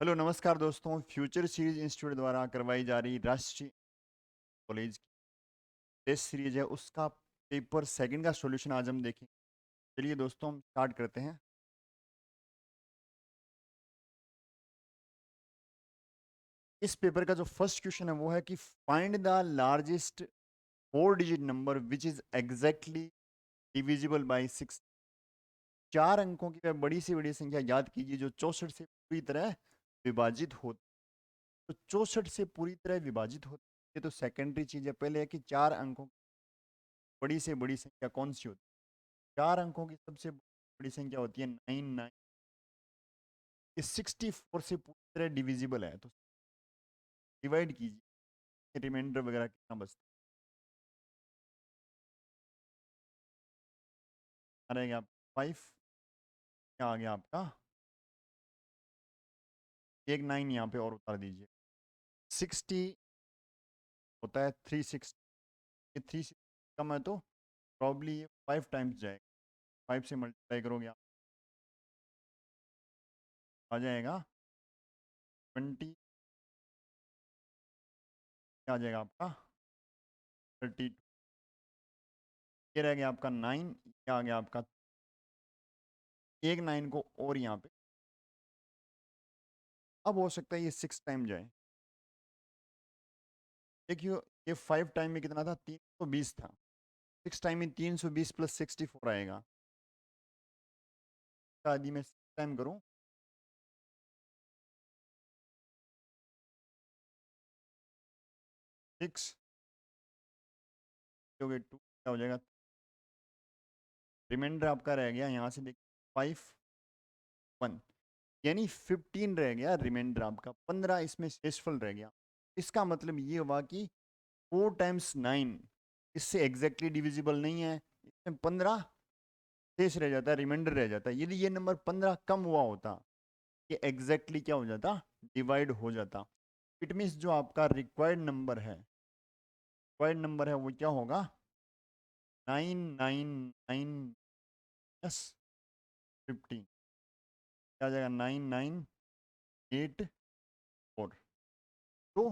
Hello नमस्कार दोस्तों। Future series institute द्वारा करवाई जा रही राष्ट्रीय कॉलेज की टेस्ट सीरीज है, उसका पेपर सेकंड का सॉल्यूशन आज हम देखेंगे। चलिए दोस्तों, हम स्टार्ट करते हैं। इस पेपर का जो फर्स्ट क्वेश्चन है वो है कि find the largest four digit number which is exactly divisible by 6। चार अंकों की वह बड़ी से बड़ी संख्या याद कीजिए जो 64 से पूरी तरह विभाजित हो। तो 64 से पूरी तरह विभाजित होती है, तो सेकेंडरी चीज है। पहले है कि चार अंकों की बड़ी से बड़ी संख्या कौन सी होती है। चार अंकों की सबसे बड़ी संख्या होती है 99। ये 64 से पूरी तरह डिविजिबल है, तो डिवाइड कीजिए, रिमाइंडर वगैरह कितना बचता है। रहेगा 5। क्या आ गया आपका? एक 9 यहाँ पे और उतार दीजिए। 60 होता है 360। ये 360 कम है तो प्रॉब्ली ये 5 टाइम्स जाएगा। 5 से मल्टीप्लाई करोगे आप, आ जाएगा 20। क्या आ जाएगा आपका? 32। ये रह गया आपका 9। क्या आ गया आपका? एक 9 को और यहाँ पे, अब हो सकता है ये 6 टाइम जाए। देखिए, ये 5 टाइम में कितना था? 320 था। 6 टाइम में 320 प्लस 64 आएगा। यदि मैं 6 टाइम करूँ, 6 हो गए 2, क्या हो जाएगा? रिमाइंडर आपका रह गया यहाँ से देखिए 5 1, यानी 15 रह गया रिमाइंडर आपका। 15 इसमें शेषफल रह गया। इसका मतलब ये हुआ कि 4 टाइम्स 9 इससे एग्जैक्टली डिविजिबल नहीं है। इसमें 15 शेष रह जाता है, रिमाइंडर रह जाता है। यदि ये नंबर 15 कम हुआ होता, ये एग्जैक्टली क्या हो जाता? डिवाइड हो जाता। इट मीन्स जो आपका रिक्वायर्ड नंबर है वो क्या होगा? 999 क्या आ जाएगा? 9984। तो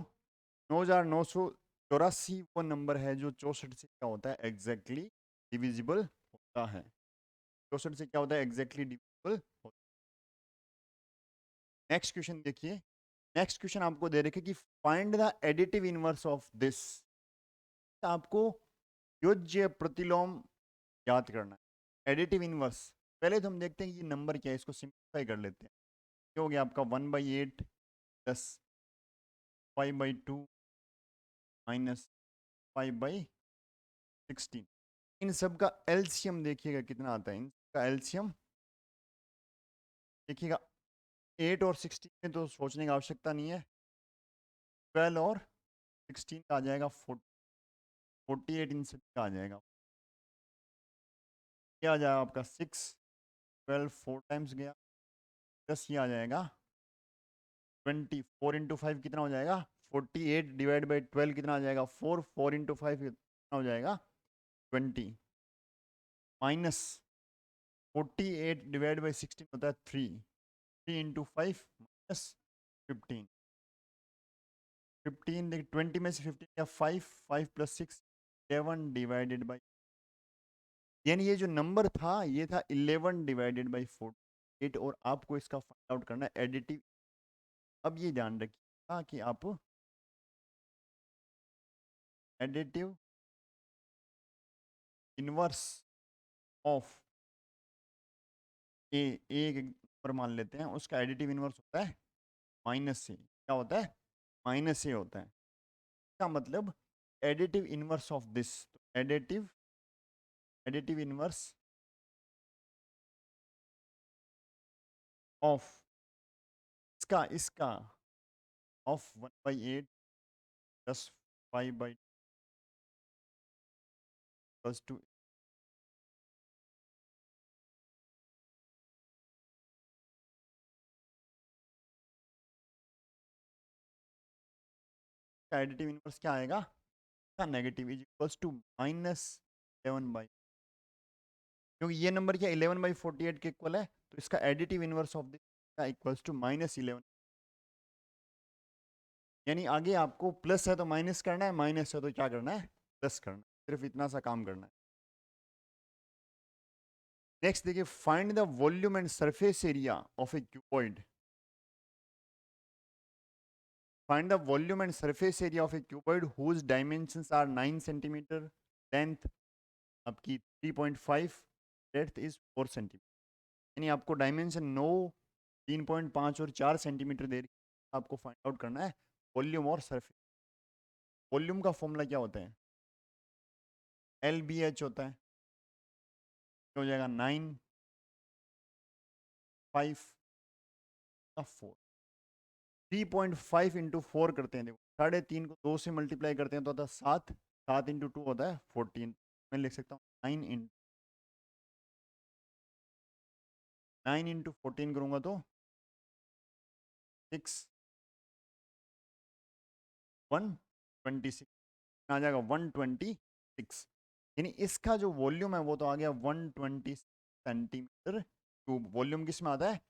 9984 वो नंबर है जो 64 से क्या होता है? एग्जैक्टली डिविजिबल होता है। 64 से क्या होता है? एग्जैक्टली डिविजिबल होता है। नेक्स्ट क्वेश्चन देखिए। नेक्स्ट क्वेश्चन आपको दे रखे कि find the additive inverse of this. आपको योज्य प्रतिलोम याद करना है। एडिटिव इनवर्स, पहले तो हम देखते हैं कि ये नंबर क्या है, इसको सिंप्लीफाई कर लेते हैं। क्या हो गया आपका? 1/8 प्लस 5/2 माइनस 5/16। इन सब का एलसीएम देखिएगा कितना आता है। इनका एलसीएम देखिएगा 8 और 16 में तो सोचने की आवश्यकता नहीं है। 12 और 16 का आ जाएगा 48। इन सब का आ जाएगा, क्या आ जाएगा आपका? 6 12 4 टाइम्स गया, प्लस ये आ जाएगा 20। 4 इंटू 5 कितना हो जाएगा? 48 डिवाइड बाई 12 कितना आ जाएगा? 4। 4 इंटू 5 कितना हो जाएगा? 20 माइनस 48 डिवाइड बाई 16 होता है 3। 3 इंटू 5 माइनस 15। 15 देखिए, 20 में से 15 या 5, 5 प्लस 6 11 डिवाइडेड बाई, यानी ये जो नंबर था ये था 11 डिवाइडेड बाई 48। और आपको इसका फाइंड आउट करना है एडिटिव। अब ये ध्यान रखिएगा कि आप एडिटिव इनवर्स ऑफ ए, एक नंबर मान लेते हैं, उसका एडिटिव इनवर्स होता है माइनस से। क्या होता है? माइनस से होता है। इसका मतलब additive inverse of this, additive additive inverse of इसका इसका of 1/8 plus 5/2 plus 2। Additive inverse क्या आएगा? का नेगेटिव इज इक्वल्स टू -11/, क्योंकि ये नंबर क्या 11/48 के इक्वल है, तो इसका एडिटिव इनवर्स ऑफ दिस का इक्वल्स टू -11। यानी आगे आपको प्लस है तो माइनस करना है, माइनस है तो क्या करना है, प्लस करना है, सिर्फ इतना सा काम करना है। नेक्स्ट देखिए, find the volume and surface area of a cuboid. Find the volume and surface area of a cuboid whose dimensions are 9 centimetre, length आपकी 3.5, डेप्थ इज 4 सेंटीमीटर। यानी आपको डायमेंशन 9, 3.5 और 4 सेंटीमीटर दे रही है, आपको फाइंड आउट करना है वॉल्यूम और सरफेस। वॉल्यूम का फॉर्मूला क्या होता है, एल बी एच होता है, हो जाएगा 9, 5 का 4। 3.5 इंटू 4 करते हैं, देखो 3.5 को 2 से मल्टीप्लाई करते हैं तो होता है 7, 7 इंटू 2 होता है 14। मैं लिख सकता हूँ 9 इंटू 14 करूँगा तो 6, 126 आ जाएगा, 126। यानी इसका जो वॉल्यूम है वो तो आ गया 120 सेंटीमीटर क्यूब। वॉल्यूम किस में आता है,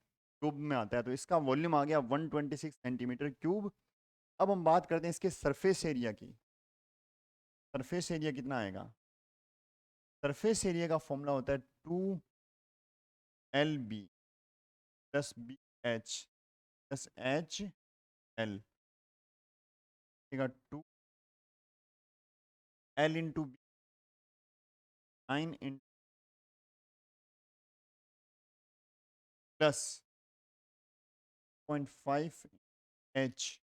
क्यूब में आता है, तो इसका वॉल्यूम आ गया 126 सेंटीमीटर क्यूब। अब हम बात करते हैं इसके सरफेस एरिया की। सरफेस एरिया कितना आएगा, सरफेस एरिया का फॉर्मूला होता है 2LB plus BH plus HL, 2L into 9 into plus 0.5H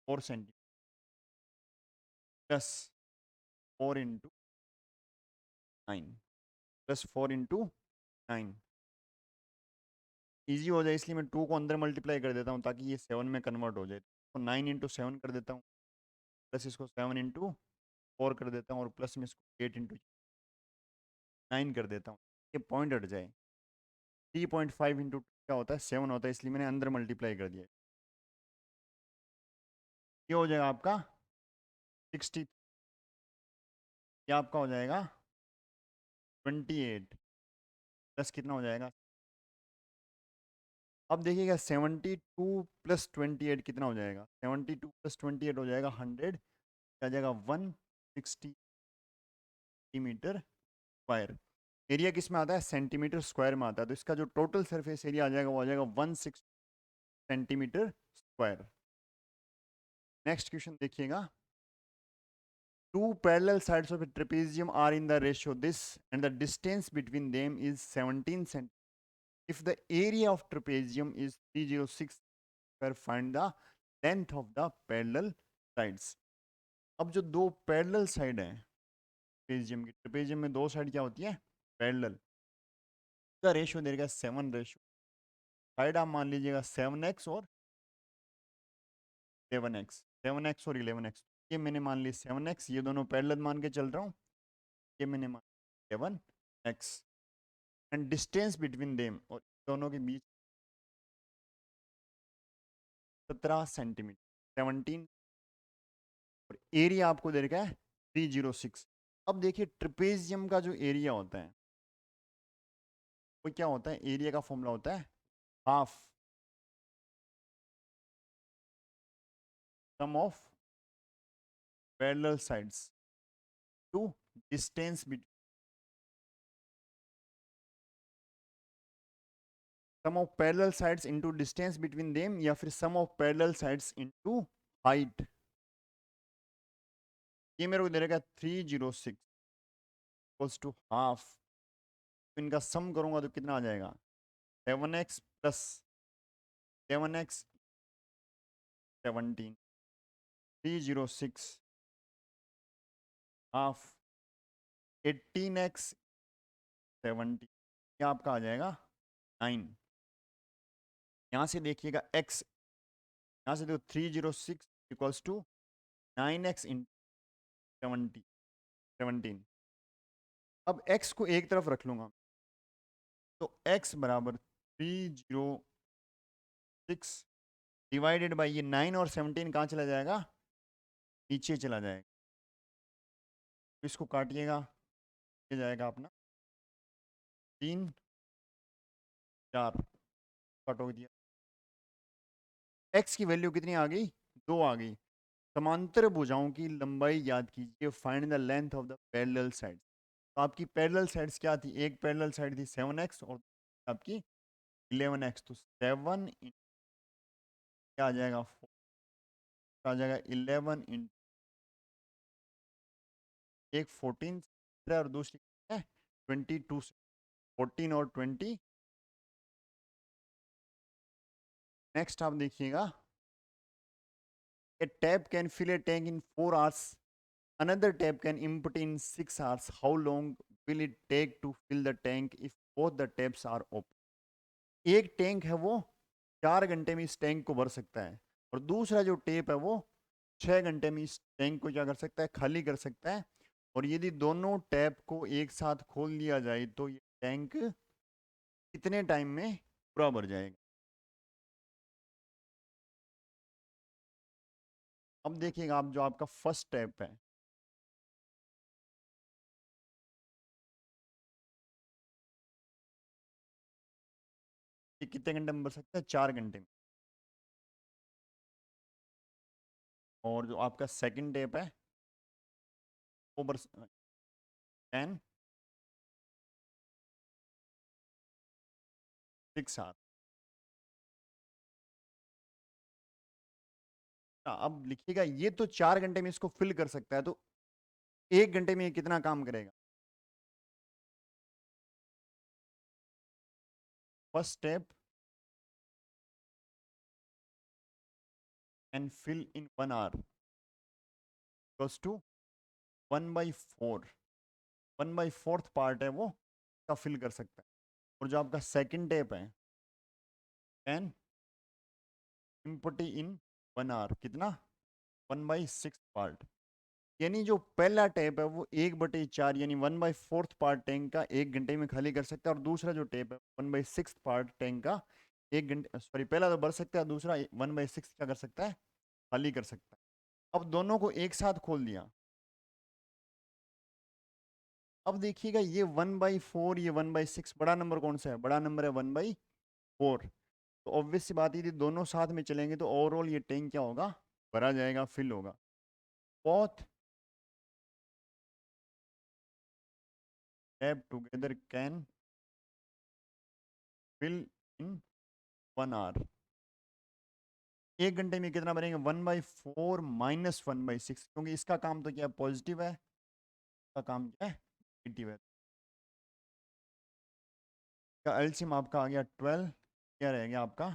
4 centimetre plus 4 into 9 plus 4 into 9। Easy हो जाए इसलिए मैं 2 को अंदर मल्टीप्लाई कर देता हूँ ताकि ये 7 में कन्वर्ट हो जाए। तो 9 इंटू 7 कर देता हूँ, प्लस इसको 7 इंटू 4 कर देता हूँ, और प्लस में इसको 8 इंटू 9 कर देता हूँ, ये पॉइंट हट जाए। 3.5 इंटू क्या होता है, 7 होता है, इसलिए मैंने अंदर मल्टीप्लाई कर दिया। ये हो जाएगा आपका 60, ये आपका हो जाएगा 28, प्लस कितना हो जाएगा। अब देखिएगा 72 प्लस 28 कितना हो जाएगा, 72 प्लस 28 हो जाएगा 100, क्या जाएगा 160 सेंटीमीटर स्क्वायर। एरिया किस में आता है, सेंटीमीटर स्क्वायर में आता है, तो इसका जो टोटल सरफेस एरिया आ जाएगा वो आ जाएगा 160 सेंटीमीटर स्क्वायर। नेक्स्ट क्वेश्चन देखिएगा, two parallel sides of a trapezium are in the ratio this and the distance between them is 17 cm. If the area of trapezium is 306 square, find the length of the parallel sides. अब जो दो parallel side है trapezium की, trapezium में दो side क्या होती है, पैरेलल, का रेशियो दे देगा 7 साइड आप मान लीजिएगा 7x और 11x, 7x और 11x। ये मैंने मान ली 7x, ये दोनों पैरेलल मान के चल रहा हूँ, ये मैंने मान 7x, and distance between them, और दोनों के बीच 17 सेंटीमीटर, 17, और एरिया आपको दे रखा है 306। अब देखिए ट्रिपेजियम का जो एरिया होता है वो क्या होता है, एरिया का फॉर्मूला होता है half sum of parallel sides to distance between, sum of parallel sides into distance between them, या फिर sum of parallel sides into height. ये मेरे को दे रखा है 306 इक्वल्स टू हाफ, तो इनका सम करूंगा तो कितना आ जाएगा, 7x plus 7x 17, 306 half 18x 70, क्या आपका आ जाएगा 9। यहाँ से देखिएगा x, यहाँ से देखो 306 इक्वल्स टू 9x इन 17। अब x को एक तरफ रख लूँगा तो x बराबर 306 डिवाइडेड बाई ये 9 और 17 कहाँ चला जाएगा, नीचे चला जाएगा, तो इसको काटिएगा, ये जाएगा अपना 3 4, काटोगे दिया, x की वैल्यू कितनी आ गई दो आ गई। समांतर भुजाओं की लंबाई याद कीजिए, find the length of the parallel side. तो आपकी पैरेलल साइड्स क्या थी, एक पैरेलल साइड थी 7x और आपकी 11x। तो 7 क्या आ जाएगा, 4 आ जाएगा 11 इन एक 14 और दूसरी है 22 से 14 और 20। नेक्स्ट आप देखिएगा, a tap can fill a tank in 4 hours, another tap can empty in 6 hours. How long will it take to fill the tank if both the taps are open? एक टैंक है वो 4 घंटे में इस tank को भर सकता है, और दूसरा जो टेप है वो 6 घंटे में इस टैंक को क्या कर सकता है, खाली कर सकता है। और यदि दोनों टैप को एक साथ खोल दिया जाए तो ये टैंक कितने टाइम में पूरा भर जाएगा। अब देखिएगा, आप जो आपका फर्स्ट टैप है, ये कितने घंटे में भर सकता है, 4 घंटे में। और जो आपका सेकंड टैप है वो भर 10 6 hours। अब लिखिएगा, ये तो 4 घंटे में इसको फिल कर सकता है, तो 1 घंटे में ये कितना काम करेगा। First step and fill in 1 hour equals to 1/4। 1/4 part है वो का फिल कर सकता है। और जो आपका सेकंड टेप है, कैन इम्पुटी इन 1 hour कितना, 1/6 पार्ट। यानी जो पहला टेप है वो 1/4 यानी 1/4 पार्ट टैंक का 1 घंटे में खाली कर सकता है, और दूसरा जो टेप है 1/6 पार्ट टैंक का 1 घंटे, सॉरी पहला तो भर सकता है, दूसरा 1/6 क्या कर सकता है, खाली कर सकता है। अब दोनों को एक साथ खोल दिया। अब देखिएगा, ये 1/4 ये 1/6, बड़ा नंबर कौन सा है, बड़ा नंबर है 1/4। तो ऑब्वियस सी बात है, यदि दोनों साथ में चलेंगे तो ओवरऑल ये टैंक क्या होगा, भरा जाएगा, फिल होगा। Both tap together can fill in 1 hour। 1 घंटे में कितना बनेगा, 1/4 माइनस 1/6, क्योंकि इसका काम तो क्या है, पॉजिटिव है, इसका काम क्या है, नेगेटिव है। का एलसीएम आपका आ गया 12, क्या रह गया आपका,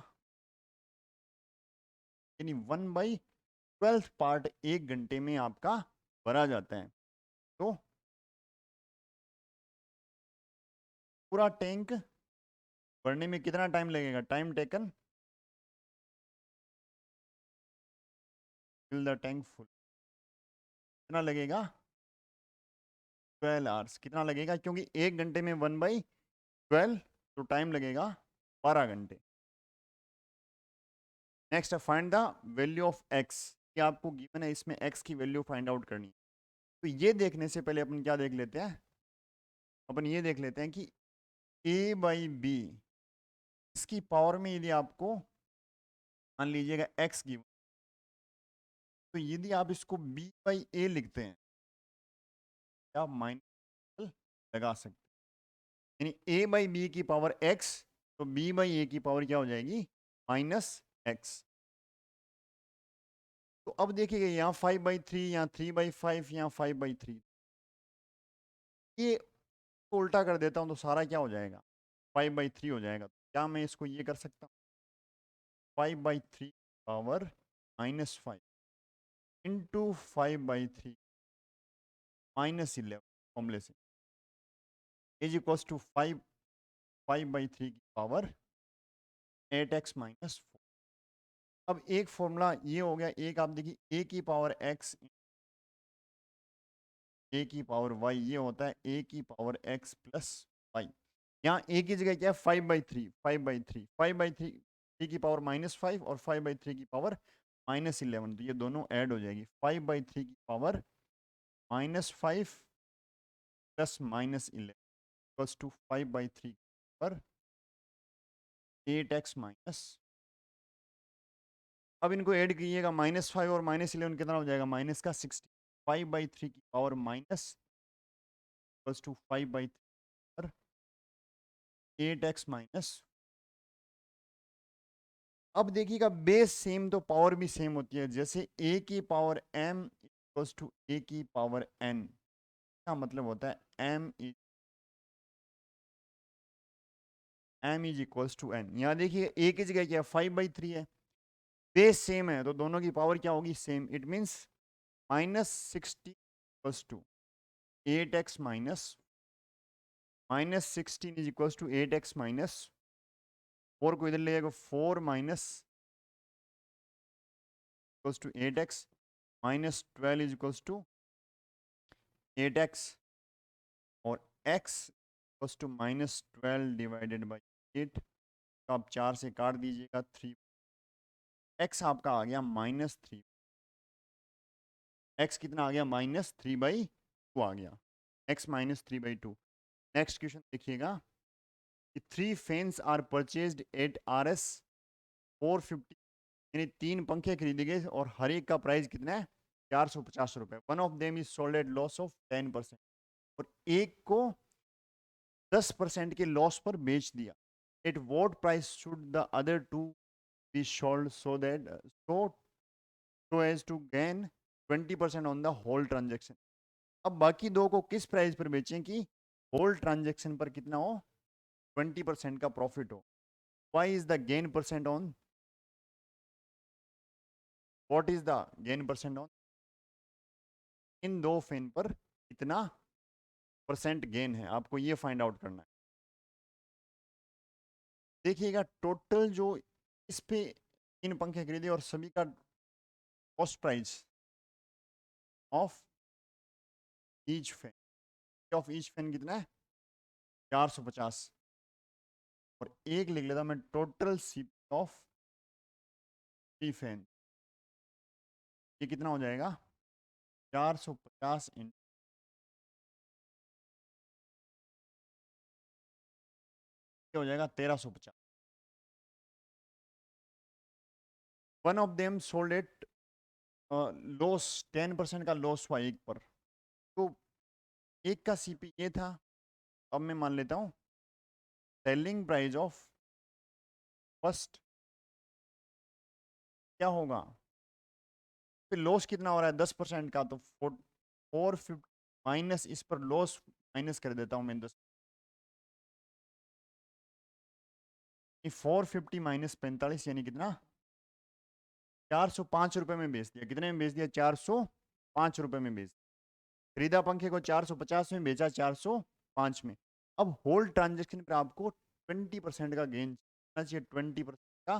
यानी 1/12 पार्ट 1 घंटे में आपका भरा जाता है। तो पूरा टैंक भरने में कितना टाइम लगेगा, time taken fill the tank full, कितना लगेगा, 12 आवर्स। कितना लगेगा, क्योंकि 1 घंटे में 1/12, तो टाइम लगेगा 12 घंटे। नेक्स्ट है find the value of x. ये आपको गिवन है, इसमें एक्स की वैल्यू फाइंड आउट करनी है। तो ये देखने से पहले अपन क्या देख लेते हैं, अपन ये देख लेते हैं कि a/b इसकी पावर में यदि आपको मान लीजिएगा x गिवन, तो यदि आप इसको b/a लिखते हैं, तो आप माइनस लगा सकते हैं, यानी a/b की पावर x, तो b/a की पावर क्या हो जाएगी, -x। तो अब देखिएगा, यहाँ 5/3, यहाँ 3/5, यहाँ 5/3, ये उल्टा कर देता हूँ तो सारा क्या हो जाएगा, 5/3 हो जाएगा। तो क्या मैं इसको ये कर सकता हूँ, 5/3 पावर -5 इंटू 5/3 -11 फॉर्मूले से इज इक्वल्स टू 5/3 की पावर 8x-4। अब एक फॉर्मूला ये हो गया, एक आप देखिए a की पावर x a की पावर y, ये होता है a की पावर x प्लस वाई। यहाँ a की जगह क्या है, 5/3, 5/3, 5/3 3 की पावर -5 और 5/3 की पावर -11, तो ये दोनों ऐड हो जाएगी, 5/3 की पावर -5 प्लस -11 इक्वल्स टू 5/3 पर 8x अब इनको ऐड कीजिएगा, -5 और -11 कितना हो जाएगा, माइनस का 60, 5/3 की power minus plus to 5/3 8x minus. अब देखिएगा बेस सेम तो पावर भी सेम होती है, जैसे a की power m equals to a की पावर n का मतलब होता है m is equals to n। यहाँ देखिए a की जगह क्या है, 5/3 है, बेस सेम है तो दोनों की पावर क्या होगी, same. It means -60 equals to 8x minus -16 is equals to 8x minus 4 को इधर ले जाएगा, 4 minus equals to 8x -12 is equals to 8x और x equals to -12 divided by 8। तो आप 4 से काट दीजिएगा, 3 x आपका आ गया -3, x कितना आ गया, -3/2 आ गया, x -3/2। नेक्स्ट क्वेश्चन देखिएगा कि 3 fans are purchased at RS 450, यानी 3 पंखे खरीदे गए और हर एक का प्राइस कितना है, 450 रुपये। One of them is sold at loss of 10%, और एक को 10% के लॉस पर बेच दिया। At what price should the other two be sold so as to gain 20% on the whole transaction. अब बाकी दो को किस प्राइस पर बेचें कि होल ट्रांजेक्शन पर कितना हो, 20% का प्रॉफिट हो। Why is the gain percent on, what is the gain percent on, इन दो फैन पर कितना परसेंट गेन है, आपको ये फाइंड आउट करना है। देखिएगा टोटल जो इस पे 3 पंखे खरीदे और सभी का cost price of each fan, of each fan कितना है, 450। और एक लिख लेता मैं, टोटल सीपी ऑफ 3 फैन, ये कितना हो जाएगा, 450 इन, हो जाएगा 1350। One of them sold at loss, 10% का लॉस हुआ एक पर, तो एक का सीपी ये था। अब मैं मान लेता हूँ सेलिंग प्राइस ऑफ फर्स्ट क्या होगा, फिर लॉस कितना हो रहा है 10% का, तो 450 माइनस इस पर लॉस माइनस कर देता हूँ मैं 10, 450 माइनस 45 यानी कितना, 405 रुपये में बेच दिया। कितने में बेच दिया, 405 रुपये में बेच दिया। खरीदा पंखे को 450 में, बेचा 405 में। अब होल ट्रांजेक्शन पर आपको 20% का गेन चाहिए, 20% का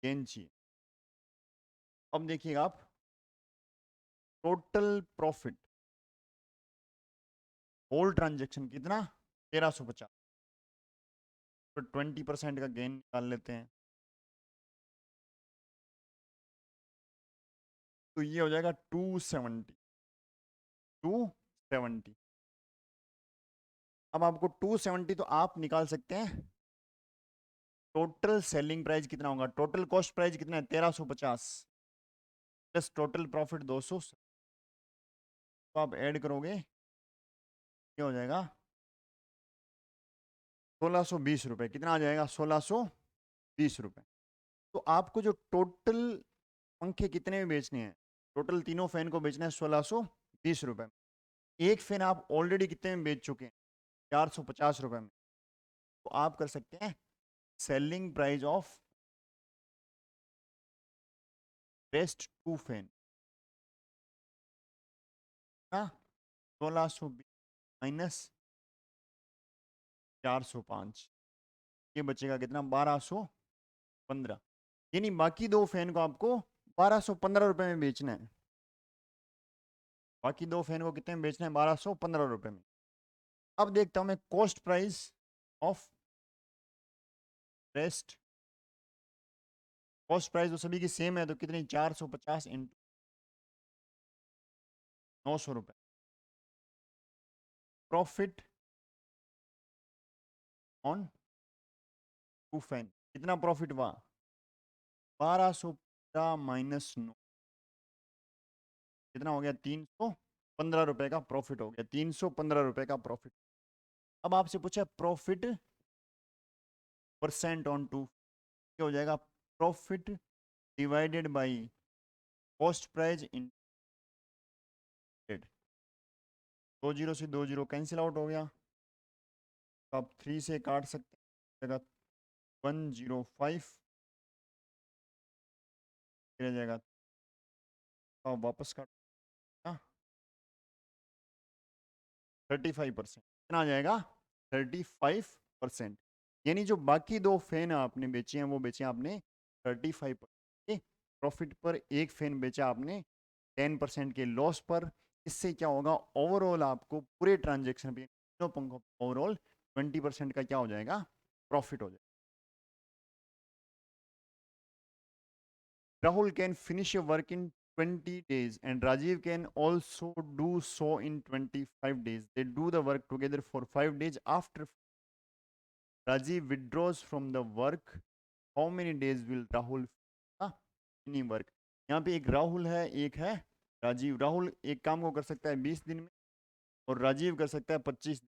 गेन चाहिए। अब देखिएगा आप टोटल प्रॉफिट होल ट्रांजेक्शन कितना, 1350, तो 20% का गेन निकाल लेते हैं, तो ये हो जाएगा 270, 270। अब आपको 270 तो आप निकाल सकते हैं टोटल सेलिंग प्राइस कितना होगा, टोटल कॉस्ट प्राइस कितना है 1350 प्लस टोटल प्रॉफिट 200, तो आप ऐड करोगे क्या हो जाएगा, 1620 रुपये। कितना आ जाएगा, 1620 रुपये। तो आपको जो टोटल पंखे कितने में बेचने हैं, टोटल तीनों फैन को बेचना है 1620 रुपये। एक फैन आप ऑलरेडी कितने में बेच चुके हैं, 450 रुपये में। तो आप कर सकते हैं selling price of best 2 fan ना, 1620 माइनस 405, ये बचेगा कितना, 1215। यानी बाकी दो फैन को आपको 1215 रुपये में बेचना है, बाकी दो फैन को कितने में बेचना है, 1215 रुपये में। अब देखता हूं मैं cost price of rest, cost price तो सभी की सेम है, तो कितनी, 450 इंटू 900 रुपये। प्रॉफिट ऑन 2 फैन कितना प्रॉफिट हुआ, 1200 माइनस 9 कितना हो गया? 315 रुपए का प्रॉफिट हो गया। 315 रुपए का प्रॉफिट। अब आपसे पूछा प्रॉफिट परसेंट ऑन टू, क्या हो जाएगा? Profit divided by cost price in 20 से 20 कैंसिल आउट हो गया। तो आप 3 से काट सकते हैं, जगह 105 रह जाएगा। तो आप वापस काट 35%। कितना आ जाएगा? 35%। यानी जो बाकी दो फैन आपने बेचे हैं वो बेचे आपने 35% प्रॉफिट पर, एक फैन बेचा आपने 10% के लॉस पर। इससे क्या होगा? ओवरऑल आपको पूरे ट्रांजेक्शन पे तीनों पंखों ओवरऑल 20% का क्या हो जाएगा? प्रॉफिट हो जाएगा। Rahul can finish a work in 20 days and Rajiv can also do so in 25 days. They do the work together for 5 days. After Rajiv withdraws from the work, how many days will Rahul finish work? यहाँ पे एक राहुल है, एक है राजीव। राहुल एक काम को कर सकता है 20 दिन में और राजीव कर सकता है 25 दिन,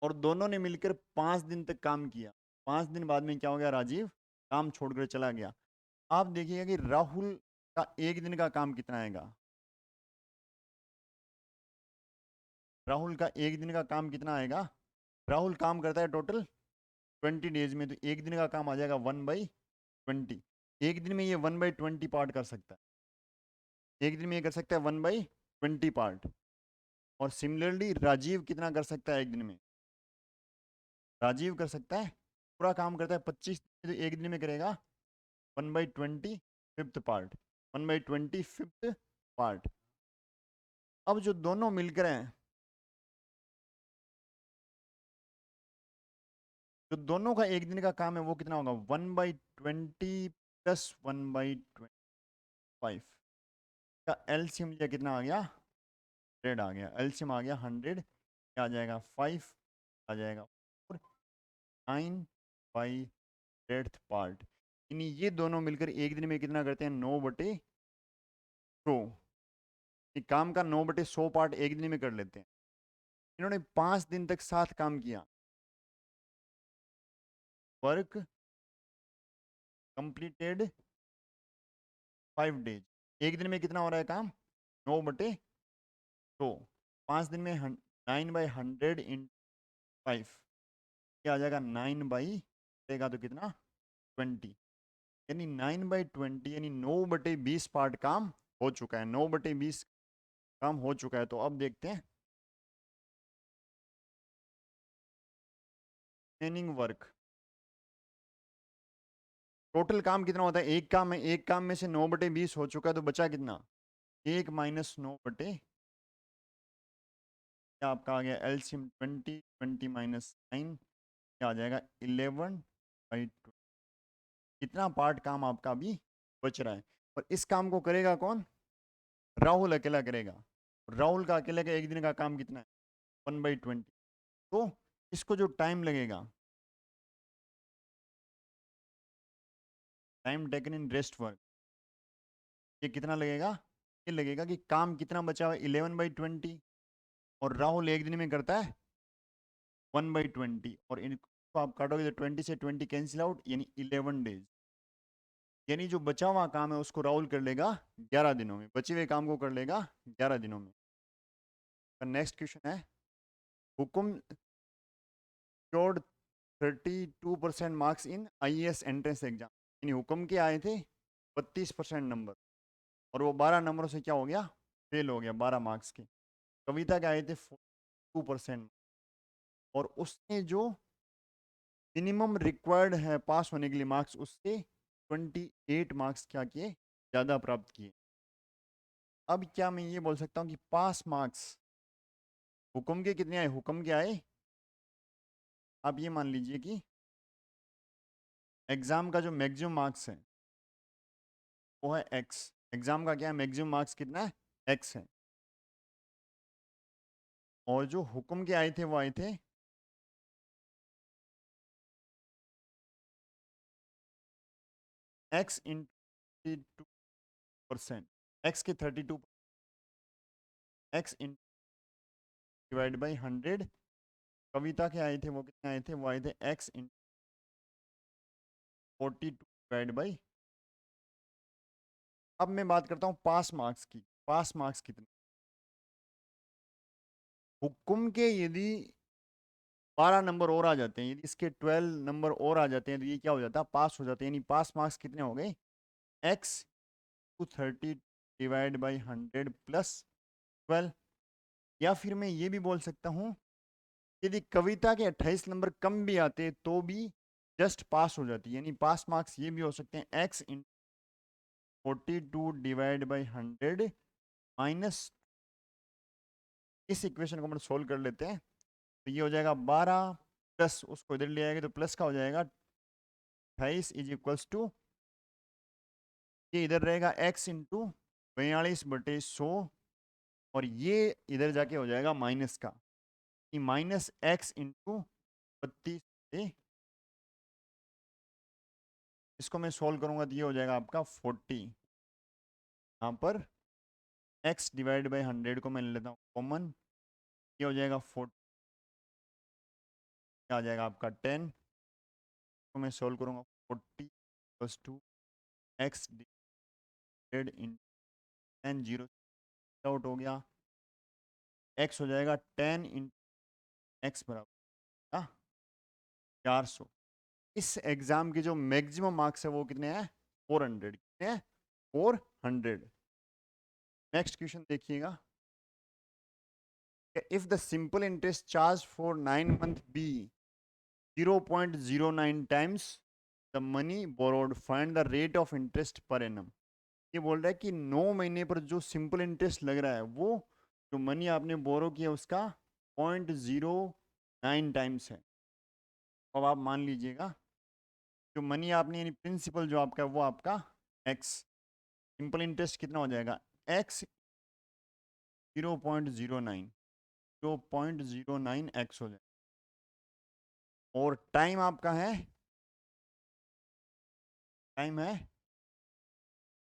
और दोनों ने मिलकर 5 दिन तक काम किया। 5 दिन बाद में क्या हो गया? राजीव काम छोड़कर चला गया। आप देखिएगा कि राहुल का एक दिन का काम कितना आएगा। राहुल का एक दिन का काम कितना आएगा? राहुल काम करता है टोटल 20 डेज में, तो एक दिन का काम आ जाएगा 1/20। एक दिन में ये 1/20 पार्ट कर सकता है। एक दिन में ये कर सकता है 1/20 पार्ट। और सिमिलरली राजीव कितना कर सकता है एक दिन में? राजीव कर सकता है, पूरा काम करता है 25, तो एक दिन में करेगा 1/20 फिफ्थ पार्ट। 1/20 fifth part. अब जो दोनों मिलकर हैं, जो दोनों का एक दिन का काम है वो कितना होगा? 1/20 प्लस 1/25 का एलसीएम लिया, कितना आ गया? 100 आ गया। एलसीएम आ गया 100, क्या आ जाएगा? 5 आ जाएगा। 9/100 पार्ट। यानी ये दोनों मिलकर एक दिन में कितना करते हैं? 9/100। काम का 9/100 पार्ट एक दिन में कर लेते हैं। इन्होंने 5 दिन तक साथ काम किया। Work completed 5 days. एक दिन में कितना हो रहा है काम? 9/100। 5 दिन में 9/100 इन 5, क्या आ जाएगा? 9 देगा तो कितना? 20। यानी 9/20 यानी 9/20 पार्ट काम हो चुका है। 9/20 काम हो चुका है। तो अब देखते हैं रिमेनिंग वर्क। टोटल काम कितना होता है? एक काम है, एक काम में से 9/20 हो चुका है, तो बचा कितना? 1 माइनस 9/, क्या आपका आ गया? एलसीएम 20, 20 माइनस 9, क्या आ जाएगा? 11/2। कितना पार्ट काम आपका अभी बच रहा है? और इस काम को करेगा कौन? राहुल अकेला करेगा। राहुल का अकेले का एक दिन का काम कितना है? 1/20। तो इसको जो टाइम लगेगा, time taken in rest work, ये कितना लगेगा? ये लगेगा कि काम कितना बचा हुआ है? 11/20, और राहुल एक दिन में करता है 1/20, और इनको आप काटोगे तो 20 से 20 कैंसिल आउट, यानी 11 डेज। यानी जो बचा हुआ काम है उसको राहुल कर लेगा 11 दिनों में, बचे हुए काम को कर लेगा 11 दिनों में। नेक्स्ट क्वेश्चन है, Hukum scored 32% marks in IAS entrance exam. यानी हुकुम के आए थे 32% नंबर, और वो 12 नंबरों से क्या हो गया? फेल हो गया 12 मार्क्स के। कविता के आए थे 2%, और उसने जो मिनिमम रिक्वायर्ड है पास होने के लिए मार्क्स, उससे 28 मार्क्स क्या किए? ज़्यादा प्राप्त किए। अब क्या मैं ये बोल सकता हूँ कि पास मार्क्स हुकुम के कितने आए? हुकुम के आए, आप ये मान लीजिए कि एग्जाम का जो मैक्सिमम मार्क्स है वो है एक्स। एग्जाम का क्या है? मैक्सिमम मार्क्स कितना है? एक्स है। और जो हुक्म के आए थे वो आए थे एक्स इन 32%, x के 32 x डिवाइड बाई 100। कविता के आए थे वो कितने आए थे, वो आए थे x इन 42 डिवाइड बाई। अब मैं बात करता हूँ पास मार्क्स की। पास मार्क्स कितने, हुक्म के यदि 12 नंबर और आ जाते हैं, यदि इसके 12 नंबर और आ जाते हैं तो ये क्या हो जाता है, पास हो जाते हैं। यानी पास मार्क्स कितने हो गए, x to 30 divide by 100 plus 12। या फिर मैं ये भी बोल सकता हूँ, यदि कविता के 28 नंबर कम भी आते तो भी जस्ट पास हो जाती है। यानी पास मार्क्स ये भी हो सकते हैं, x in 42 divide by 100 minus. इस इक्वेशन को हम सोल्व कर लेते हैं तो ये हो जाएगा 12 प्लस, उसको इधर ले आएंगे तो प्लस का हो जाएगा 28 इज इक्वल्स टू, ये इधर रहेगा x इंटू 42/100 और ये इधर जाके हो जाएगा माइनस का, माइनस x इंटू 32। इसको मैं सोल्व करूंगा तो ये हो जाएगा आपका 40। यहाँ पर x डिवाइड बाई 100 को मैं ले लेता हूँ कॉमन, ये हो जाएगा 40, आ जाएगा आपका 10। तो मैं सोल्व करूंगा 40 plus 2 x divided in 10, 0 out हो गया, x हो जाएगा 10 इन x बराबर 400। इस एग्जाम के जो मैक्सिमम मार्क्स है वो कितने हैं, 400। कितने हैं, 400। नेक्स्ट क्वेश्चन देखिएगा, if the simple interest charge for 9 month be 0.09 times the money borrowed, find the rate of interest per annum. ये बोल रहा है कि 9 महीने पर जो सिंपल इंटरेस्ट लग रहा है वो जो मनी आपने बोरो किया उसका 0.09 टाइम्स है। अब आप मान लीजिएगा जो मनी आपने यानी प्रिंसिपल जो आपका है वो आपका x, सिंपल इंटरेस्ट कितना हो जाएगा x 0.09, 0.09 x हो जाएगा। और टाइम आपका है, टाइम है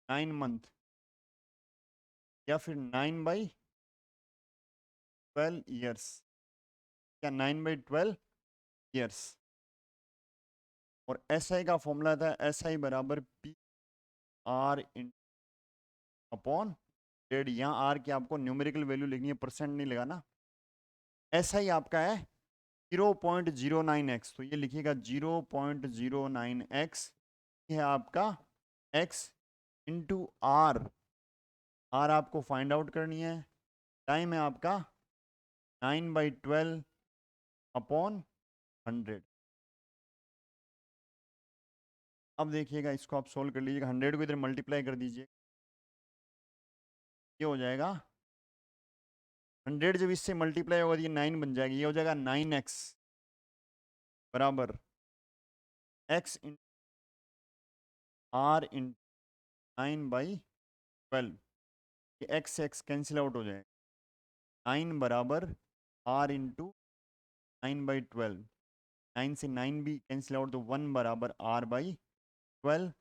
9 मंथ या फिर 9/12 ईयर्स, या 9/12 ईयर्स। और एस आई का फॉर्मूला था एस आई बराबर पी आर इन अपॉन डेड। यहाँ आर की आपको न्यूमेरिकल वैल्यू लिखनी है, परसेंट नहीं लगाना। एस आई आपका है 0.09x, तो ये लिखिएगा 0.09x है आपका x इंटू आर। आर आपको फाइंड आउट करनी है। टाइम है आपका 9/12 अपॉन 100। अब देखिएगा इसको आप सोल्व कर लीजिएगा, 100 को इधर मल्टीप्लाई कर दीजिए, ये हो जाएगा 100 जब इससे मल्टीप्लाई होगा तो ये 9 बन जाएगी, ये हो जाएगा 9x बराबर x इन आर इन 9/12। ये x कैंसिल आउट हो जाएगा, 9 बराबर r इंटू 9/12। 9 से 9 भी कैंसिल आउट तो 1 बराबर r/12।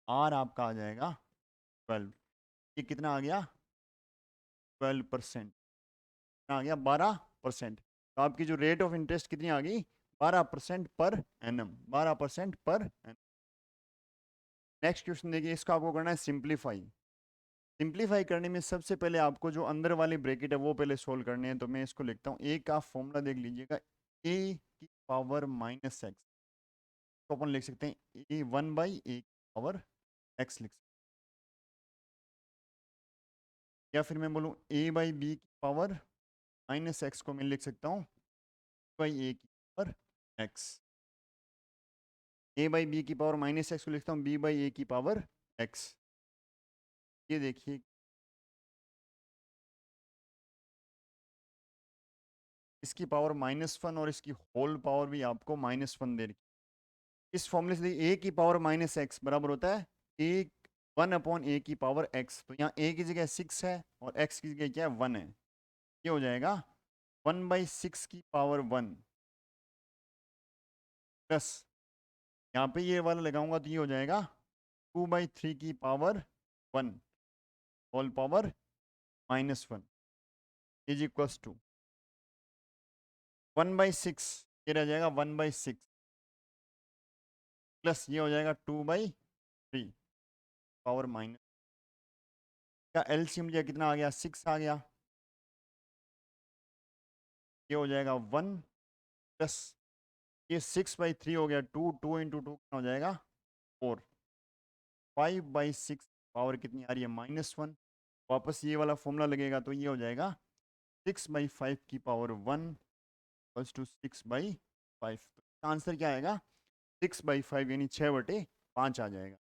r आपका आ जाएगा 12। ये कितना आ गया 12%, कितना आ गया 12%। तो आपकी जो रेट ऑफ इंटरेस्ट कितनी आ गई 12% per annum, 12% per annum. Next question देखिए, इसको आपको करना है सिंप्लीफाई। सिंप्लीफाई करने में सबसे पहले आपको जो अंदर वाली ब्रैकेट है वो पहले सोल्व करने हैं। तो मैं इसको लिखता हूँ, ए का फॉर्मूला देख लीजिएगा, ए की पावर माइनस एक्स, तो अपन लिख सकते हैं ए 1/a की पावर एक्स लिख सकते हैं। या फिर मैं बोलूँ a/b की पावर माइनस एक्स को मैं लिख सकता हूँ a की पावर एक्स। a/b की पावर माइनस एक्स को लिखता हूँ b/a की पावर एक्स। ये देखिए इसकी पावर -1 और इसकी होल पावर भी आपको -1 दे रही। इस फॉर्मूले से a की पावर माइनस एक्स बराबर होता है ए 1/a की पावर x। तो यहाँ a की जगह 6 है और x की जगह क्या है 1 है। ये हो जाएगा 1/6 की पावर 1 प्लस, यहाँ पे ये वाला लगाऊंगा तो ये हो जाएगा 2/3 की power 1 whole power -1 is equals to 1/6, ये रह जाएगा 1/6 प्लस ये हो जाएगा 2/3 पावर माइनस का एलसीएम लिया, कितना आ गया 6 आ गया, ये हो जाएगा 1 प्लस ये 6/3 हो गया 2, 2 इंटू 2 कितना हो जाएगा 4, 5/6 पावर कितनी आ रही है -1, वापस ये वाला फॉर्मूला लगेगा तो ये हो जाएगा 6/5 की पावर 1 प्लस टू 6/5। तो आंसर क्या आएगा 6/5 यानी 6/5 आ जाएगा।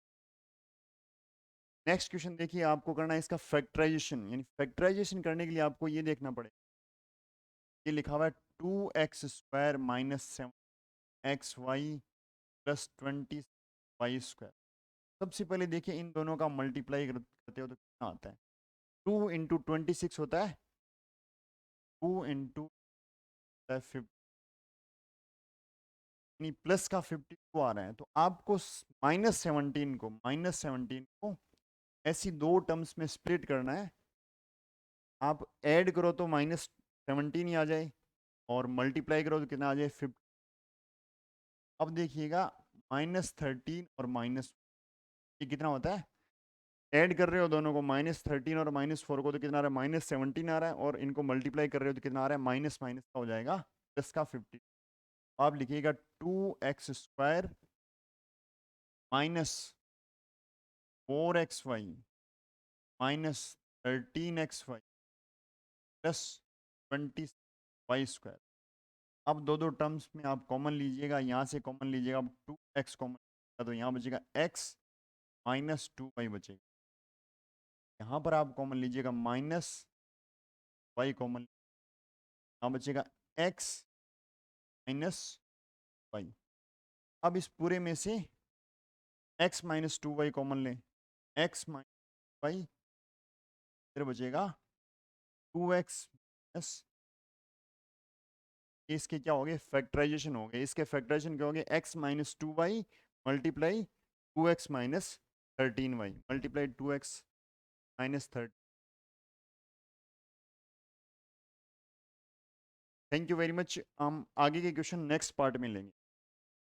नेक्स्ट क्वेश्चन देखिए, आपको करना है इसका फैक्टराइजेशन, यानी फैक्टराइजेशन करने के लिए आपको ये देखना पड़ेगा, ये लिखा हुआ है 2x² minus 7xy plus 20y²। सबसे पहले देखिए इन दोनों का मल्टीप्लाई करते हो तो कितना आता है, 2 इंटू 26 होता है, 2 इंटू 50 यानी प्लस का 52 आ रहा है, तो आपको -17 को ऐसी दो टर्म्स में स्प्लिट करना है। आप ऐड करो तो -17 ही आ जाए और मल्टीप्लाई करो तो कितना आ जाए 50। अब देखिएगा -13 और माइनस, ये कितना होता है, ऐड कर रहे हो दोनों को -13 और -4 को तो कितना आ रहा है -17 आ रहा है, और इनको मल्टीप्लाई कर रहे हो तो कितना आ रहा है माइनस माइनस का हो जाएगा प्लस का 50। आप लिखिएगा 2x² minus 4xy minus 13xy plus 20y²। अब दो दो टर्म्स में आप कॉमन लीजिएगा, यहाँ से कॉमन लीजिएगा, अब 2x कॉमन तो यहाँ बचेगा x माइनस 2y बचेगा, यहाँ पर आप कॉमन लीजिएगा -y कॉमन, यहाँ बचेगा x माइनस y। अब इस पूरे में से x माइनस 2y कॉमन लें, x माइनस y, फिर बचेगा 2x माइनस, इसके क्या हो गए फैक्टराइजेशन हो गए, इसके फैक्टराइजेशन क्या हो गए x minus 2y multiply 2x minus 13y multiply 2x minus 13। Thank you very much. हम आगे के क्वेश्चन नेक्स्ट पार्ट में लेंगे।